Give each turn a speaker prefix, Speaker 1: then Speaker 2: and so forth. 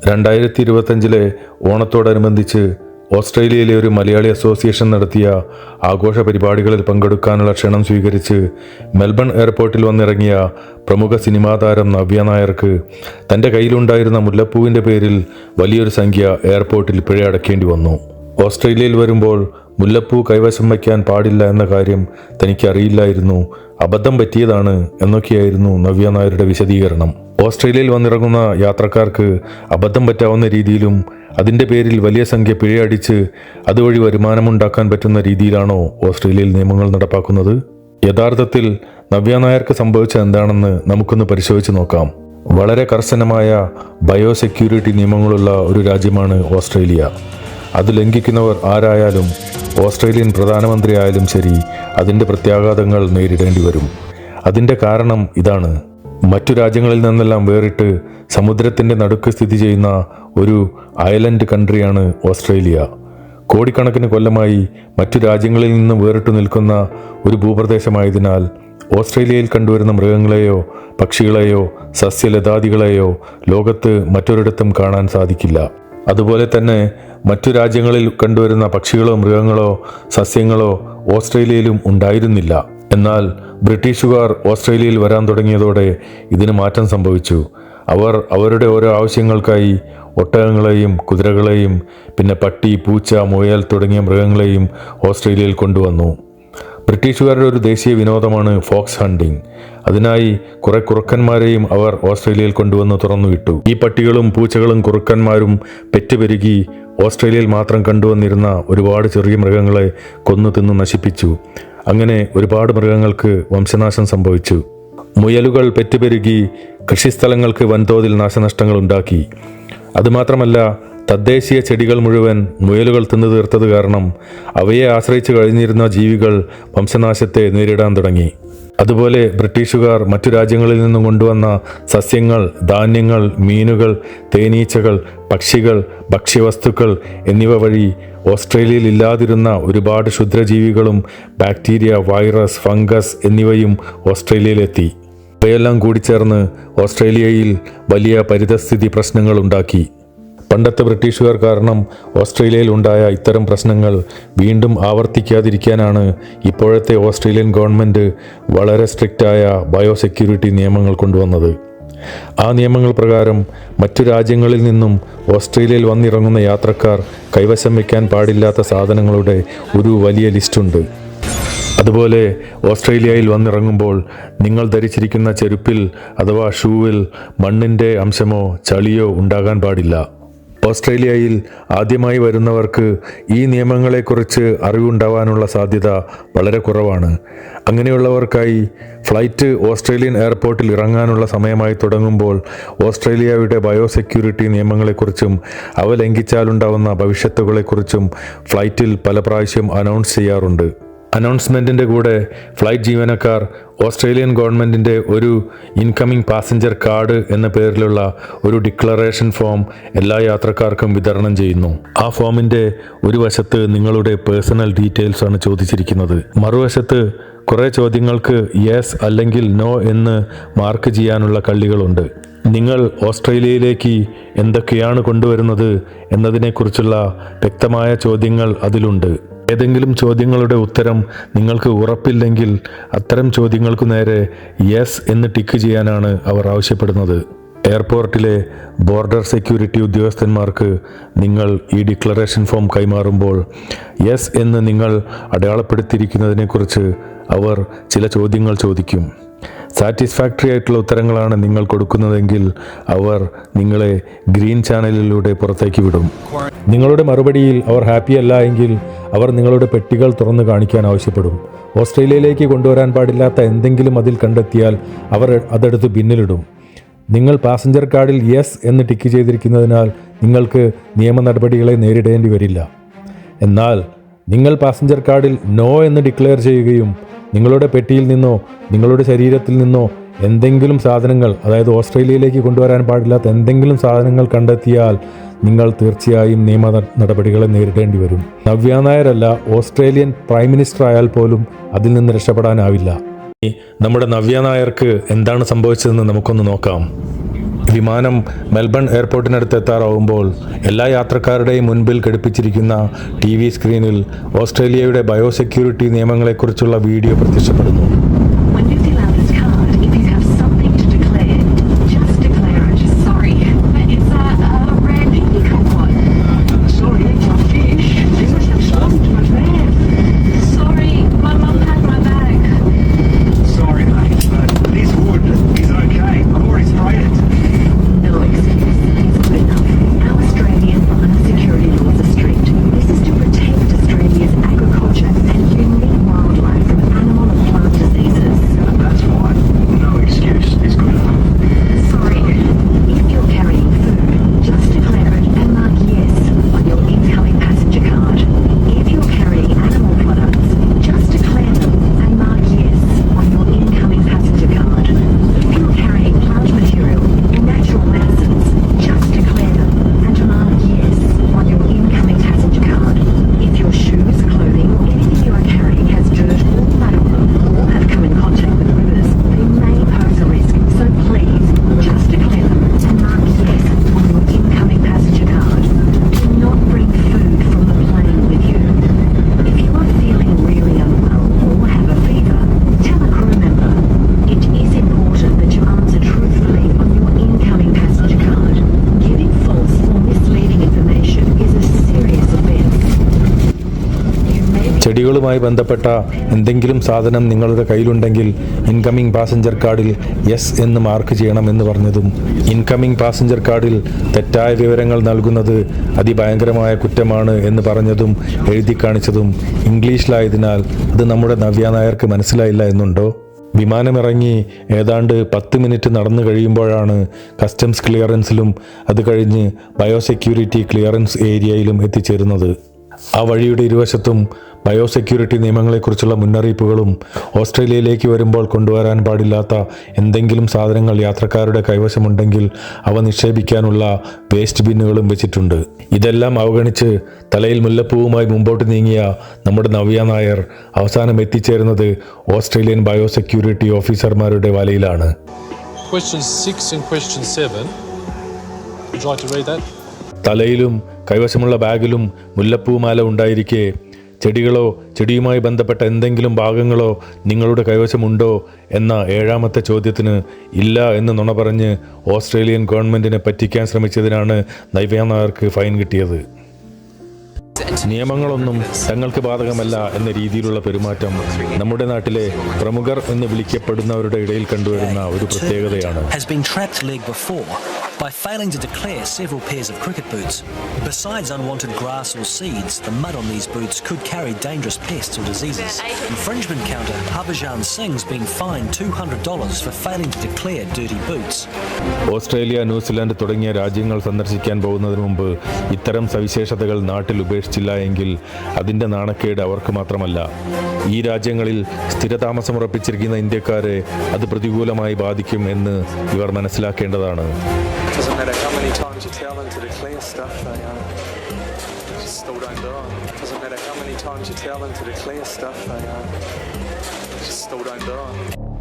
Speaker 1: 2025 ഓണത്തോടനുബന്ധിച്ച് ഓസ്ട്രേലിയയിലെ ഒരു മലയാളി അസോസിയേഷൻ നടത്തിയ ആഘോഷ പരിപാടികളിൽ പങ്കെടുക്കാനുള്ള ക്ഷണം സ്വീകരിച്ച് മെൽബൺ എയർപോർട്ടിൽ വന്നിറങ്ങിയ പ്രമുഖ സിനിമാ താരം നവ്യ നായർക്ക് തൻ്റെ കയ്യിലുണ്ടായിരുന്ന മുല്ലപ്പൂവിൻ്റെ പേരിൽ വലിയൊരു സംഖ്യ എയർപോർട്ടിൽ പിഴ അടയ്ക്കേണ്ടി വന്നു. ഓസ്ട്രേലിയയിൽ വരുമ്പോൾ മുല്ലപ്പൂ കൈവശം വയ്ക്കാൻ പാടില്ല എന്ന കാര്യം തനിക്കറിയില്ലായിരുന്നു, അബദ്ധം പറ്റിയതാണ് എന്നൊക്കെയായിരുന്നു നവ്യ നായരുടെ വിശദീകരണം. ഓസ്ട്രേലിയയിൽ വന്നിറങ്ങുന്ന യാത്രക്കാർക്ക് അബദ്ധം പറ്റാവുന്ന രീതിയിലും അതിൻ്റെ പേരിൽ വലിയ സംഖ്യ പിഴയടിച്ച് അതുവഴി വരുമാനമുണ്ടാക്കാൻ പറ്റുന്ന രീതിയിലാണോ ഓസ്ട്രേലിയയിൽ നിയമങ്ങൾ നടപ്പാക്കുന്നത്? യഥാർത്ഥത്തിൽ നവ്യ നായർക്ക് സംഭവിച്ചത് എന്താണെന്ന് നമുക്കൊന്ന് പരിശോധിച്ച് നോക്കാം. വളരെ കർശനമായ ബയോസെക്യൂരിറ്റി നിയമങ്ങളുള്ള ഒരു രാജ്യമാണ് ഓസ്ട്രേലിയ. അത് ലംഘിക്കുന്നവർ ആരായാലും ഓസ്ട്രേലിയൻ പ്രധാനമന്ത്രി ആയാലും ശരി, അതിൻ്റെ പ്രത്യാഘാതങ്ങൾ നേരിടേണ്ടി വരും. അതിൻ്റെ കാരണം ഇതാണ്: മറ്റു രാജ്യങ്ങളിൽ നിന്നെല്ലാം വേറിട്ട് സമുദ്രത്തിൻ്റെ നടുക്ക് സ്ഥിതി ചെയ്യുന്ന ഒരു ഐലൻഡ് കൺട്രിയാണ് ഓസ്ട്രേലിയ. കോടിക്കണക്കിന് കൊല്ലമായി മറ്റു രാജ്യങ്ങളിൽ നിന്ന് വേറിട്ട് നിൽക്കുന്ന ഒരു ഭൂപ്രദേശമായതിനാൽ ഓസ്ട്രേലിയയിൽ കണ്ടുവരുന്ന മൃഗങ്ങളെയോ പക്ഷികളെയോ സസ്യലതാദികളെയോ ലോകത്ത് മറ്റൊരിടത്തും കാണാൻ സാധിക്കില്ല. അതുപോലെ തന്നെ മറ്റു രാജ്യങ്ങളിൽ കണ്ടുവരുന്ന പക്ഷികളോ മൃഗങ്ങളോ സസ്യങ്ങളോ ഓസ്ട്രേലിയയിലും ഉണ്ടായിരുന്നില്ല. എന്നാൽ ബ്രിട്ടീഷുകാർ ഓസ്ട്രേലിയയിൽ വരാൻ തുടങ്ങിയതോടെ ഇതിന് മാറ്റം സംഭവിച്ചു. അവർ അവരുടെ ഓരോ ആവശ്യങ്ങൾക്കായി ഒട്ടകങ്ങളെയും കുതിരകളെയും പിന്നെ പട്ടി, പൂച്ച, മുയൽ തുടങ്ങിയ മൃഗങ്ങളെയും ഓസ്ട്രേലിയയിൽ കൊണ്ടുവന്നു. ബ്രിട്ടീഷുകാരുടെ ഒരു ദേശീയ വിനോദമാണ് ഫോക്സ് ഹണ്ടിങ്. അതിനായി കുറെ കുറുക്കന്മാരെയും അവർ ഓസ്ട്രേലിയയിൽ കൊണ്ടുവന്ന് തുറന്നുവിട്ടു. ഈ പട്ടികളും പൂച്ചകളും കുറുക്കന്മാരും പെറ്റുപെരുകി ഓസ്ട്രേലിയയിൽ മാത്രം കണ്ടുവന്നിരുന്ന ഒരുപാട് ചെറിയ മൃഗങ്ങളെ കൊന്നു തിന്നു നശിപ്പിച്ചു. അങ്ങനെ ഒരുപാട് മൃഗങ്ങൾക്ക് വംശനാശം സംഭവിച്ചു. മുയലുകൾ പെറ്റുപെരുകി കൃഷിസ്ഥലങ്ങൾക്ക് വൻതോതിൽ നാശനഷ്ടങ്ങൾ ഉണ്ടാക്കി. അതുമാത്രമല്ല, തദ്ദേശീയ ചെടികൾ മുഴുവൻ മുയലുകൾ തിന്നു തീർത്തത് കാരണം അവയെ ആശ്രയിച്ച് കഴിഞ്ഞിരുന്ന ജീവികൾ വംശനാശത്തെ നേരിടാൻ തുടങ്ങി. അതുപോലെ ബ്രിട്ടീഷുകാർ മറ്റു രാജ്യങ്ങളിൽ നിന്നും കൊണ്ടുവന്ന സസ്യങ്ങൾ, ധാന്യങ്ങൾ, മീനുകൾ, തേനീച്ചകൾ, പക്ഷികൾ, ഭക്ഷ്യവസ്തുക്കൾ എന്നിവ വഴി ഓസ്ട്രേലിയയിൽ ഇല്ലാതിരുന്ന ഒരുപാട് ക്ഷുദ്രജീവികളും ബാക്ടീരിയ, വൈറസ്, ഫംഗസ് എന്നിവയും ഓസ്ട്രേലിയയിലെത്തി. ഇവയെല്ലാം കൂടിച്ചേർന്ന് ഓസ്ട്രേലിയയിൽ വലിയ പരിതസ്ഥിതി പ്രശ്നങ്ങൾ ഉണ്ടാക്കി. പണ്ടത്തെ ബ്രിട്ടീഷുകാർ കാരണം ഓസ്ട്രേലിയയിൽ ഉണ്ടായ ഇത്തരം പ്രശ്നങ്ങൾ വീണ്ടും ആവർത്തിക്കാതിരിക്കാനാണ് ഇപ്പോഴത്തെ ഓസ്ട്രേലിയൻ ഗവൺമെൻറ് വളരെ സ്ട്രിക്റ്റായ ബയോസെക്യൂരിറ്റി നിയമങ്ങൾ കൊണ്ടുവന്നത്. ആ നിയമങ്ങൾ പ്രകാരം മറ്റു രാജ്യങ്ങളിൽ നിന്നും ഓസ്ട്രേലിയയിൽ വന്നിറങ്ങുന്ന യാത്രക്കാർ കൈവശം വയ്ക്കാൻ പാടില്ലാത്ത സാധനങ്ങളുടെ ഒരു വലിയ ലിസ്റ്റുണ്ട്. അതുപോലെ ഓസ്ട്രേലിയയിൽ വന്നിറങ്ങുമ്പോൾ നിങ്ങൾ ധരിച്ചിരിക്കുന്ന ചെരുപ്പിൽ അഥവാ ഷൂവിൽ മണ്ണിൻ്റെ അംശമോ ചളിയോ ഉണ്ടാകാൻ പാടില്ല. ഓസ്ട്രേലിയയിൽ ആദ്യമായി വരുന്നവർക്ക് ഈ നിയമങ്ങളെക്കുറിച്ച് അറിവുണ്ടാവാനുള്ള സാധ്യത വളരെ കുറവാണ്. അങ്ങനെയുള്ളവർക്കായി ഫ്ലൈറ്റ് ഓസ്ട്രേലിയൻ എയർപോർട്ടിൽ ഇറങ്ങാനുള്ള സമയമായി തുടങ്ങുമ്പോൾ ഓസ്ട്രേലിയയുടെ ബയോസെക്യൂരിറ്റി നിയമങ്ങളെക്കുറിച്ചും അവ ലംഘിച്ചാലുണ്ടാവുന്ന ഭവിഷ്യത്തുകളെക്കുറിച്ചും ഫ്ലൈറ്റിൽ പല പ്രാവശ്യം അനൗൺസ് ചെയ്യാറുണ്ട്. അനൗൺസ്മെൻറ്റിൻ്റെ കൂടെ ഫ്ലൈറ്റ് ജീവനക്കാർ ഓസ്ട്രേലിയൻ ഗവൺമെൻറ്റിൻ്റെ ഒരു ഇൻകമിംഗ് പാസഞ്ചർ കാർഡ് എന്ന പേരിലുള്ള ഒരു ഡിക്ലറേഷൻ ഫോം എല്ലാ യാത്രക്കാർക്കും വിതരണം ചെയ്യുന്നു. ആ ഫോമിൻ്റെ ഒരു വശത്ത് നിങ്ങളുടെ പേഴ്സണൽ ഡീറ്റെയിൽസ് ആണ് ചോദിച്ചിരിക്കുന്നത്. മറുവശത്ത് കുറേ ചോദ്യങ്ങൾക്ക് യെസ് അല്ലെങ്കിൽ നോ എന്ന് മാർക്ക് ചെയ്യാനുള്ള കള്ളികളുണ്ട്. നിങ്ങൾ ഓസ്ട്രേലിയയിലേക്ക് എന്തൊക്കെയാണ് കൊണ്ടുവരുന്നത് എന്നതിനെക്കുറിച്ചുള്ള വ്യക്തമായ ചോദ്യങ്ങൾ അതിലുണ്ട്. ഏതെങ്കിലും ചോദ്യങ്ങളുടെ ഉത്തരം നിങ്ങൾക്ക് ഉറപ്പില്ലെങ്കിൽ അത്തരം ചോദ്യങ്ങൾക്കു നേരെ യെസ് എന്ന് ടിക്ക് ചെയ്യാനാണ് അവർ ആവശ്യപ്പെടുന്നത്. എയർപോർട്ടിലെ ബോർഡർ സെക്യൂരിറ്റി ഉദ്യോഗസ്ഥന്മാർക്ക് നിങ്ങൾ ഈ ഡിക്ലറേഷൻ ഫോം കൈമാറുമ്പോൾ യെസ് എന്ന് നിങ്ങൾ അടയാളപ്പെടുത്തിയിരിക്കുന്നതിനെക്കുറിച്ച് അവർ ചില ചോദ്യങ്ങൾ ചോദിക്കും. സാറ്റിസ്ഫാക്ടറി ആയിട്ടുള്ള ഉത്തരങ്ങളാണ് നിങ്ങൾ കൊടുക്കുന്നതെങ്കിൽ അവർ നിങ്ങളെ ഗ്രീൻ ചാനലിലൂടെ പുറത്തേക്ക് വിടും. നിങ്ങളുടെ മറുപടിയിൽ അവർ ഹാപ്പി അല്ല എങ്കിൽ അവർ നിങ്ങളുടെ പെട്ടികൾ തുറന്ന് കാണിക്കാൻ ആവശ്യപ്പെടും. ഓസ്ട്രേലിയയിലേക്ക് കൊണ്ടുവരാൻ പാടില്ലാത്ത എന്തെങ്കിലും അതിൽ കണ്ടെത്തിയാൽ അവർ അതെടുത്ത് ബിന്നിലിടും. നിങ്ങൾ പാസഞ്ചർ കാർഡിൽ യെസ് എന്ന് ടിക്ക് ചെയ്തിരിക്കുന്നതിനാൽ നിങ്ങൾക്ക് നിയമ നടപടികളെ നേരിടേണ്ടി വരില്ല. എന്നാൽ നിങ്ങൾ പാസഞ്ചർ കാർഡിൽ നോ എന്ന് ഡിക്ലെയർ ചെയ്യുകയും നിങ്ങളുടെ പെട്ടിയിൽ നിന്നോ നിങ്ങളുടെ ശരീരത്തിൽ നിന്നോ എന്തെങ്കിലും സാധനങ്ങൾ, അതായത് ഓസ്ട്രേലിയയിലേക്ക് കൊണ്ടുവരാൻ പാടില്ലാത്ത എന്തെങ്കിലും സാധനങ്ങൾ കണ്ടെത്തിയാൽ നിങ്ങൾ തീർച്ചയായും നിയമ നടപടികളെ നേരിടേണ്ടി വരും. നവ്യ നായരല്ല, ഓസ്ട്രേലിയൻ പ്രൈം മിനിസ്റ്റർ ആയാൽ പോലും അതിൽ നിന്ന് രക്ഷപ്പെടാനാവില്ല. നമ്മുടെ നവ്യ നായർക്ക് എന്താണ് സംഭവിച്ചതെന്ന് നമുക്കൊന്ന് നോക്കാം. വിമാനം മെൽബൺ എയർപോർട്ടിനടുത്ത് എത്താറാവുമ്പോൾ എല്ലാ യാത്രക്കാരുടെയും മുൻപിൽ ഘടിപ്പിച്ചിരിക്കുന്ന TV സ്ക്രീനിൽ ഓസ്ട്രേലിയയുടെ ബയോസെക്യൂരിറ്റി നിയമങ്ങളെക്കുറിച്ചുള്ള വീഡിയോ പ്രത്യക്ഷപ്പെടുന്നു. ചെടികളുമായി ബന്ധപ്പെട്ട എന്തെങ്കിലും സാധനം നിങ്ങളുടെ കയ്യിലുണ്ടെങ്കിൽ ഇൻകമിംഗ് പാസഞ്ചർ കാർഡിൽ യെസ് എന്ന് മാർക്ക് ചെയ്യണമെന്ന് പറഞ്ഞതും ഇൻകമിംഗ് പാസഞ്ചർ കാർഡിൽ തെറ്റായ വിവരങ്ങൾ നൽകുന്നത് അതിഭയങ്കരമായ കുറ്റമാണ് എന്ന് പറഞ്ഞതും എഴുതി കാണിച്ചതും ഇംഗ്ലീഷിലായതിനാൽ അത് നമ്മുടെ നവ്യ നായർക്ക് മനസ്സിലായില്ല എന്നുണ്ടോ? വിമാനമിറങ്ങി ഏതാണ്ട് 10 മിനിറ്റ് നടന്നു കഴിയുമ്പോഴാണ് കസ്റ്റംസ് ക്ലിയറൻസിലും അത് കഴിഞ്ഞ് ബയോസെക്യൂരിറ്റി ക്ലിയറൻസ് ഏരിയയിലും എത്തിച്ചേരുന്നത്. ആ വഴിയുടെ ഇരുവശത്തും ബയോസെക്യൂരിറ്റി നിയമങ്ങളെക്കുറിച്ചുള്ള മുന്നറിയിപ്പുകളും ഓസ്ട്രേലിയയിലേക്ക് വരുമ്പോൾ കൊണ്ടുവരാൻ പാടില്ലാത്ത എന്തെങ്കിലും സാധനങ്ങൾ യാത്രക്കാരുടെ കൈവശമുണ്ടെങ്കിൽ അവ നിക്ഷേപിക്കാനുള്ള വേസ്റ്റ് ബിന്നുകളും വെച്ചിട്ടുണ്ട്. ഇതെല്ലാം അവഗണിച്ച് തലയിൽ മുല്ലപ്പൂവുമായി മുമ്പോട്ട് നീങ്ങിയ നമ്മുടെ നവ്യ നായർ അവസാനം എത്തിച്ചേരുന്നത് ഓസ്ട്രേലിയൻ ബയോസെക്യൂരിറ്റി ഓഫീസർമാരുടെ വലയിലാണ്.
Speaker 2: Question 6 and question 7. Would you like to read that?
Speaker 1: തലയിലും കൈവശമുള്ള ബാഗിലും മുല്ലപ്പൂമാല ഉണ്ടായിരിക്കെ ചെടികളോ ചെടിയുമായി ബന്ധപ്പെട്ട എന്തെങ്കിലും ഭാഗങ്ങളോ നിങ്ങളുടെ കൈവശമുണ്ടോ എന്ന 7ാമത്തെ ചോദ്യത്തിന് ഇല്ല എന്ന് നുണ പറഞ്ഞ് ഓസ്ട്രേലിയൻ ഗവൺമെൻറ്റിനെ പറ്റിക്കാൻ ശ്രമിച്ചതിനാണ് നവ്യ നായർക്ക് ഫൈൻ കിട്ടിയത്. നിയമങ്ങളൊന്നും തങ്ങൾക്ക് ബാധകമല്ല എന്ന രീതിയിലുള്ള പെരുമാറ്റം നമ്മുടെ നാട്ടിലെ പ്രമുഖർ എന്ന് വിളിക്കപ്പെടുന്നവരുടെ ഇടയിൽ കണ്ടുവരുന്ന ഒരു പ്രത്യേകതയാണ്.
Speaker 3: By failing to declare several pairs of cricket boots. Besides unwanted grass or seeds, the mud on these boots could carry dangerous pests or diseases. Infringement counter Harbhajan Singh's been fined $200 for failing to declare dirty boots.
Speaker 1: Australia, New Zealand തുടങ്ങിയ രാജ്യങ്ങൾ സന്ദർശിക്കാൻ പോകുന്നതിന് മുമ്പ് ഇത്തരം സവിശേഷതകൾ നാട്ടിൽ ഉപേക്ഷിച്ചില്ല എങ്കിൽ അതിൻ്റെ നാണക്കേട് അവർക്ക് മാത്രമല്ല, ഈ രാജ്യങ്ങളിൽ സ്ഥിരതാമസമുറപ്പിച്ചിരിക്കുന്ന ഇന്ത്യക്കാരെ അത് പ്രതികൂലമായി ബാധിക്കും എന്ന് ഇവർ മനസ്സിലാക്കേണ്ടതാണ്.
Speaker 4: Doesn't matter how many times you tell them to declare stuff, they just still don't do it. Doesn't matter how many times you tell them to declare stuff, they just still don't do it.